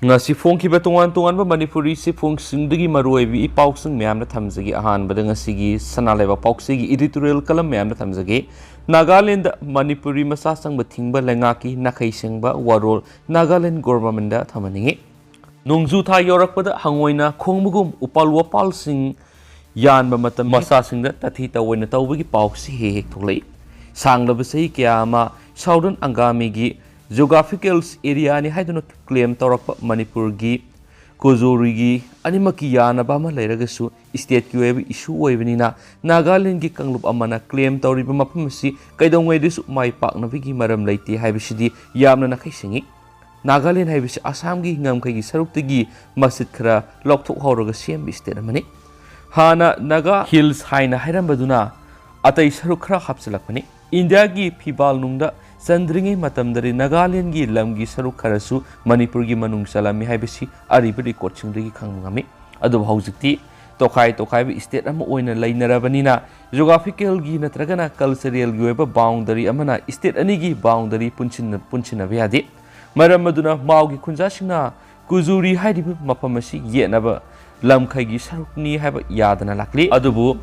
ngasi phongkiba tongan tongan ba Manipuri si phongsingi maruibi ipausung myamna thamjagi ahanbada ngasi sanalaiba pauksigi editorial kalam myamna thamjagi Nagaland da Manipuri masasang ba thingba Leingak nakhei sengba warol Nagaland Gov.da thamaningi nongju tha yorakpada hangoina khongmugum upal wapal sing yan ba matam masasing da tathi tawina tawbagi pauksi he tholai sanglaba sei kyama southern angami gi geographical area ni haiduna claim tawrak Manipur gi kozori gi animaki yana ba ma leiragasu state ki web issue oibnina Nagaland gi kanglup amana claim tawriba mafam si kaidongwai disu mai pakna bigi maram leiti haibisidi yamna nakhei singi Nagaland haibisi Assam gi ngamkai gi saruktagi masjid khara lokthok hawraga sem state amani hana Naga Hills haina hairambaduna atai saruk khara hapsalakpani India gi phibal nungda sandringi matamdari Nagaland gi lamgi saruk kharasu Manipur gi manung salami haibisi ariba record singdagi khangmami adu haujikti tokai bi state ama oina lainarabanina geographical gi natragana cultural gi weba boundary amana state ani gi boundary punchina biade maram maduna maugi khunjasina kuzuri hairiba mapamasi yenaba lamkhai gi sarukni haiba yadana lakli adubu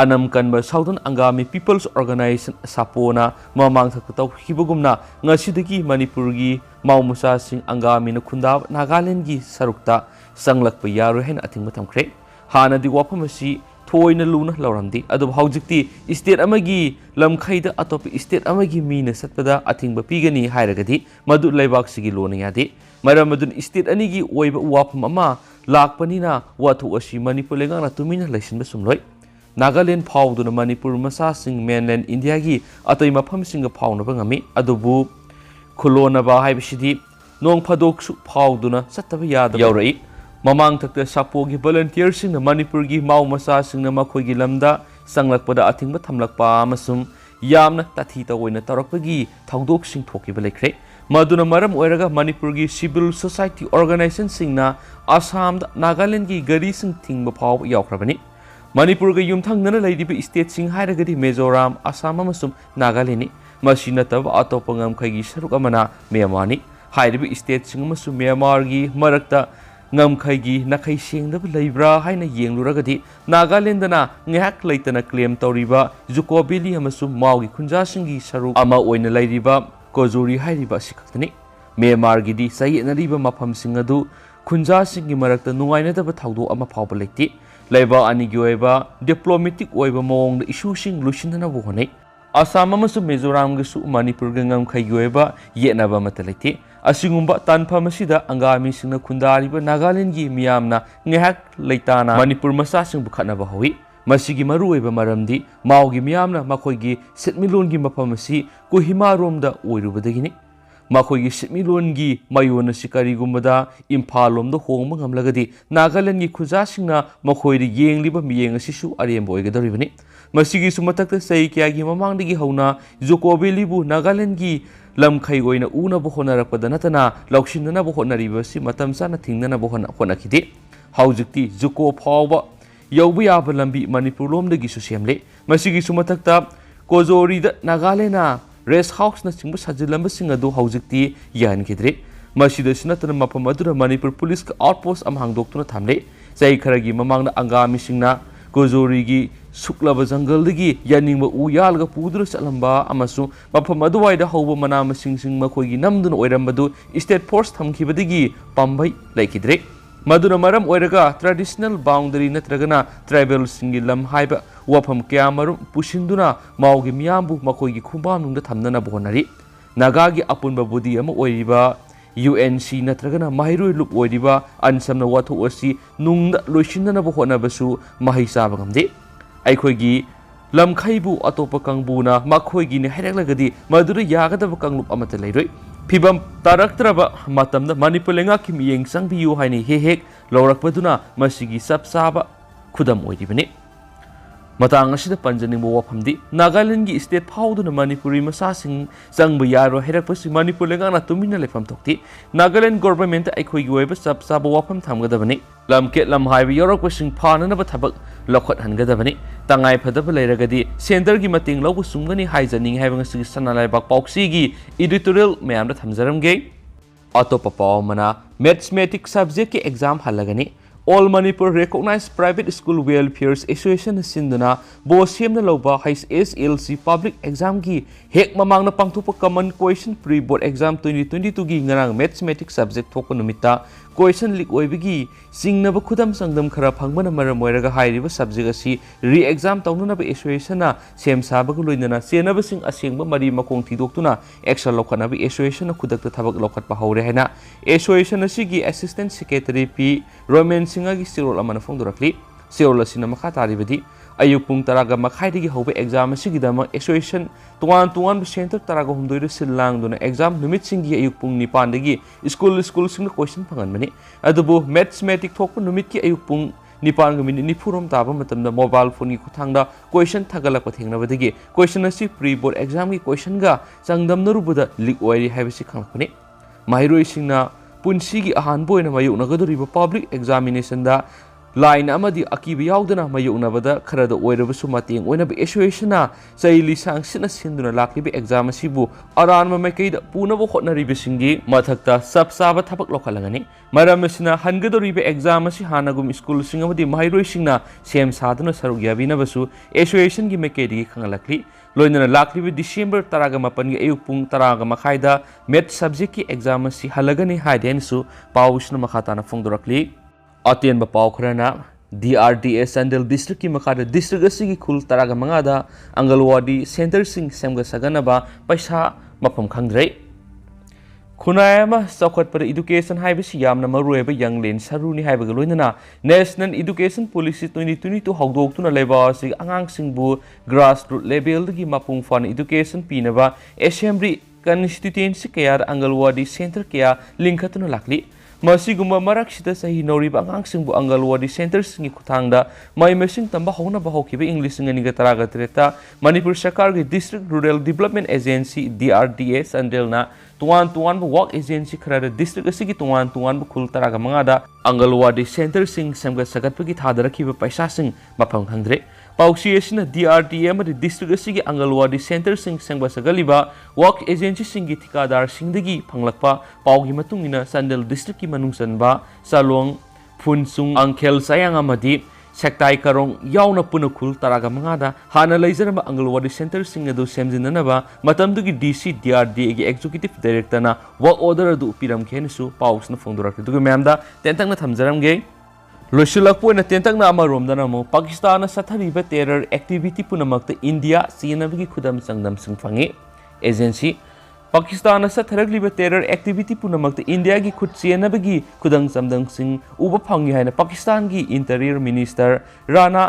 anam kanba southern angami people's organization sapona mamang thak taw hibugumna ngasidagi Manipur gi maumusa sing angami na khunda Nagaland gi sarukta sanglakpa yaru hen ating matamkhre hana di wapamasi thoina luna lauramdi adu haujikti state amagi lamkhaida atop state amagi mina satpada atingba pigani hairagadi madu laibak sigi lona yade maramadun state anigi oiba wapam ama lakpanina wathu asi Manipur lengana tumina laisinba sumloi Nagaland phawduna Manipur masasing mainland India gi atoi mafamsinga phawnaba ngami adubu khulonaba haibisidi nong phadok su phawduna sattaba yada yaurai mamang thakta sapogi volunteer singna Manipur gi mau masa singna makhoigi lamda sanglakpada athingba thamlakpa amasum yamna tathi tawoina tarakpagi thongdok sing thokiba lekre maduna maram oiraga Manipur gi civil society organization singna Assam da Nagaland gi gari sing thingba phaw yaukrabani Manipur ga yumthangnana leidiba state sing hairagadi Mizoram Assam amasum Nagaland ni masina tab atopa ngamkhai gi saruk amana Myanmar ni hairiba state sing amasum Myanmar gi marakta ngamkhai gi nakhei sengdaba leibra haina yengluragadi Nagaland na ngehak leitana claim tawriba Jukobeli amasum maugi khunjasingi saruk ama oina leiriba kozori hairiba sikaktani Myanmar gi di sayenariba mafam singadu khunjasingi marakta nungainadaba thawdo ama phawba leiti leiba ani gi oiba diplomatic oiba mawong issue sing lusinana bo honai Assam amasum Mizoram gi su Manipur ga ngamkhai gi oiba yenaba matalaiti asingumba tanphamasida angami singna khundariba Nagaland gi miyamna ngehak leitana Manipur masa sing bukhanaba hoyi masigi maruiba maramdi maugi miyamna makhoigi setmilon gi maphamasi Kohima romda oirubadagini makhoigi setmilon gi mayona sikari gumbada Imphal lomda hongma ngamlagadi Nagaland gi khuja singna makhoiri yengliba miyeng asisu aremba oigadoribani masigi sumatakta sei kya gi mamangdagi hauna Jokobeli bu Nagaland gi lamkhai oina una bo honarakpada natana lauksinna bo honaribasi matam sana thingnana bo honakide haujikti juko phawba yauba yaba lambi Manipur lomdagi su semle masigi sumatakta kozori da Nagaland na rest house na chingba sajilamba singadu haujikti yankidre masida sinatana mafam adura Manipur police ka outpost am hangdoktuna thamle sai kharagi mamangna angami singna kozori gi suklaba jungle dagi yaningba u yalga pudura chalamba amasu mafam aduwaida hauba mana masing sing makhoigi namduna oirambadu state force thamkhibadagi pambai laikidre maduna maram oiraga traditional boundary natragana tribal singi lam haiba wafam kyamarum pusinduna maugi miyambu makhoigi khumam nungda thamnana bonari nagagi apunba budi ama oiriba UNC natragana mahiroi lup oiriba ansamna watho asi nungda loisinna bohona basu mahisa bangamde aikhoigi lamkhaibu atopa kangbuna makhoigi ne hairaklagadi madura yagadaba kanglup amata leiroi Pibam taraktraba matamda Manipur Leingak miyeng sangbiyu haini hehek laurakpaduna masigi sapsaba khudam oiribani matang asida panjaningbo wafamdi Nagaland gi state phawduna Manipuri masasing sangba yaro herakpasi Manipur Leingak na tumina lefam thokti Nagaland government aikhoigi oiba sapsaba wafam thamgadabani lamke lamhaiba yorakpasing phananaba thabak lokhat hangadabani tangai phadaba leiragadi center gi mating lawbu sumgani haijaning haibang sigi sanalai bak pauksi gi editorial mayamda thamjaramge अतोप पाव मना mathematics subject के exam हलगनी All Manipur Recognized Private School Welfare Association Sinduna Bosiem na loba SSLC Public Exam ki hek mamang na pangtupa common question pre-board exam 2022 gi ngarang mathematics subject thokpa numita question leak oibigi singnaba khudam sangdam khara phangmana maram oiraga hairiba subject asi re-exam tawnunaba association na sem sabaga loinana senaba sing asengba mari makong thidoktuna action lokhanaba association na khudakta thabak lokhatpa haure haina association asigi assistant secretary P Roman singa gi sirol amana phongdorakli sirol asina makha taribadi ayuk pung taraga makhaidi gi hobe exam asigi dama association tuan center taraga humdoi ru silang duna exam numit singi ayuk pung nipan dagi school sing question phangan mani adubu mathematics thokpa numit ki ayuk pung nipan ga minute nifurom taba matamda mobile phone gi khuthangda question thagalak pathengna badagi question asi pre board exam gi question ga changdam narubuda leak oiri haibisi khangpani mahiroi singna punsi gi ahan boina mayuk nagadori public examination da line amadi akibi yaudana mayuk nabada khara da oirabu sumateng oina be association na saili sang sina sinduna laklibi exam asibu aran ma mai da puna bo khotna ribisingi mathakta sabsaba thapak lokhalangani maram asina hangadori be exam asi hanagum school sing amadi mairoi singna sem saduna saruk yabina basu association gi mekei di khangalakli loinana laklibi December taraga mapan gi ayuk pung taraga makhaida math subject ki exam asi halagani haiden su pawusna makhatana phongdorakli aten ba paw khrana DRDS Sandel district ki makhada district asigi khul taraga mangada angalwadi center sing semga sagana ba paisa mapam khangdrei khunayama saukhat par education haibisi yamna marueba younglen saruni haibaga loinana national education policy 2022 hawdoktuna leba sig angang singbu grassroots level gi mapung fan education pinaba assembly constituency kaya angalwadi center kaya linkhatuna lakli masigumba marak sita sahi noriba angang singbu angalwadi center singi kuthangda mai mesing tamba hona ba hokibe english ngani ga taraga treta manipur sarkar gi district rural development agency DRDS andelna tuan work agency khara district asigi tuan khul taraga mangada angalwadi center sing semga sagatpagi thadarakhiba paisa sing mafang khangdre pausi asina DRDM district asigi angalwadi center sing semga sagaliba work agency singi thikadar singdagi phanglakpa paugi matungina sandel district ki manungsanba salong phunsung angkhel sayang amadi sektai karong yauna punakhul taraga mangada hana leijarama angalwadi center sing adu semjinanaba matamdugi DC DRDA gi executive director na work order adu piram khensu pausna phongdorak dugu memda tentang na thamjaramge losilakpo na tentang na amarom dana mo Pakistan na sathariba terror activity punamakta India sinabigi khudam sangdam sing phangi agency Pakistan na satharagli terror activity punamakta India gi khut chenabagi khudang samdang sing uba phangi haina Pakistan gi interior minister Rana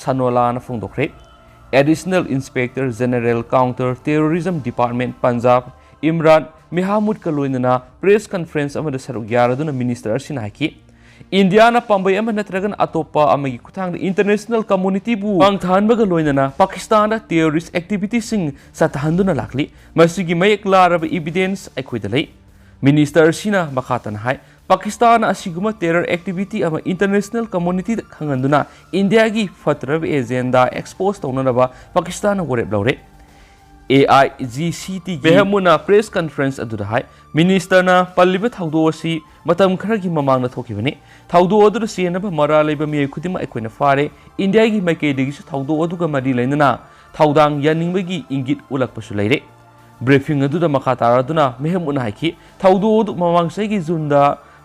Sanola na phongdokre additional inspector general counter terrorism department Punjab Imran Mihamud kaloinana press conference amada saruk yaraduna minister sinaki India na pambai ama natragan atopa amagi kuthang international community bu pangthanbaga loinana Pakistan da terrorist activity sing sathanduna lakli masigi mayek laraba evidence akhoi minister sina makhatan hai Pakistan asiguma terror activity ama international community khanganduna India gi fatrab agenda expose tawnaba Pakistan na goreb lawre AIGCT Behamuna press conference aduda hai minister na palliba thawdo asi matam khara gi mamang na thokibani thawdo adu senaba mara leba mi khudima ekoina fare India gi maikei digi su thawdo adu ga mari lainana thawdang yaningbagi ingit ulak pasu leire briefing adu da makha taraduna mehamuna haiki thawdo adu mamang sai gi junda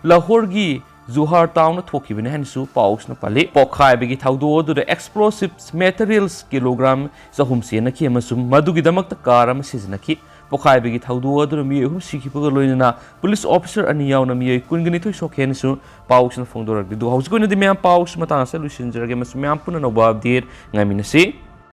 Lahore gi Zuhar town na thokibani hansu paus na pali pokhai begi thawdo adu da explosives materials kilogram sahum se na ki amasum madugi damak ta karam sizna ki pokhai begi thawdo adu mi hum sikhipaga loinana police officer ani yauna mi kungani thoi sokhen su paus na phongdorak du haus ko na di me paus mata sa lusin jarage masum am puna no babdir ngamina se